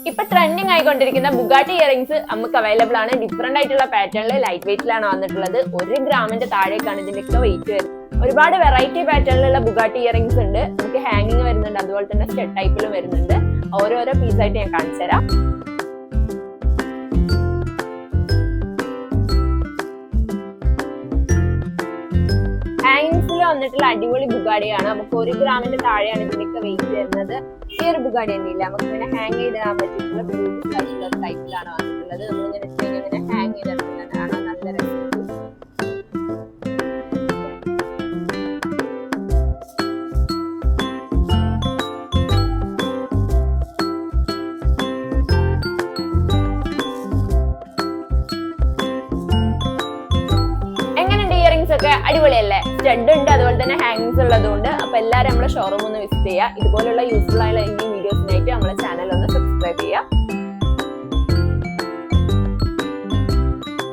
ഇപ്പൊ trending ആയിക്കൊണ്ടിരിക്കുന്ന Bugatti earrings നമുക്ക് available ആണ്. ഡിഫറെന്റ് ആയിട്ടുള്ള പാറ്റേണിൽ ലൈറ്റ് വെയിറ്റിലാണ് വന്നിട്ടുള്ളത്. 1 ഗ്രാമിന്റെ താഴേക്കാണ് ഇതിന്റെയൊക്കെ വെയിറ്റ് വരുന്നത്. ഒരുപാട് വെറൈറ്റി പാറ്റേണിലുള്ള ബുഗാട്ടി ഇയറിംഗ്സ് ഉണ്ട്. നമുക്ക് ഹാങ്ങിങ് വരുന്നുണ്ട്, അതുപോലെ തന്നെ സ്റ്റഡ് ടൈപ്പിലും വരുന്നുണ്ട്. ഓരോരോ പീസായിട്ട് ഞാൻ കാണിച്ചു തരാം. ഹാങ്ങിങ്സിൽ വന്നിട്ടുള്ള അടിപൊളി ബുഗാടിയാണ്. നമുക്ക് 1 ഗ്രാമിന്റെ താഴെയാണ് ഇതിന്റെയൊക്കെ വെയിറ്റ് വരുന്നത്. ഈ ഒരു ബുഗാടി ഉണ്ടല്ല, നമുക്ക് ഇങ്ങനെ ഹാങ് ചെയ്തിടാൻ പറ്റിയിട്ടുള്ള ബ്യൂട്ടിഫുൾ ആയിട്ടുള്ള ടൈപ്പിലാണ് വന്നിട്ടുള്ളത്. നമ്മളിങ്ങനെ ഹാങ് ചെയ്തിട്ടുള്ളതാണ്. നല്ല രസം. ഒക്കെ അടിപൊളിയല്ലേ? സ്റ്റഡ് ഉണ്ട്, അതുപോലെ തന്നെ ഹാങ്ങിങ്സ് ഉള്ളതുകൊണ്ട്. അപ്പൊ എല്ലാവരും നമ്മളെ ഷോറൂം ഒന്ന് വിസിറ്റ് ചെയ്യുക. ഇതുപോലുള്ള യൂസ്ഫുൾ ആയുള്ള ഈ വീഡിയോസിനായിട്ട് നമ്മളെ ചാനൽ ഒന്ന് സബ്സ്ക്രൈബ് ചെയ്യുക.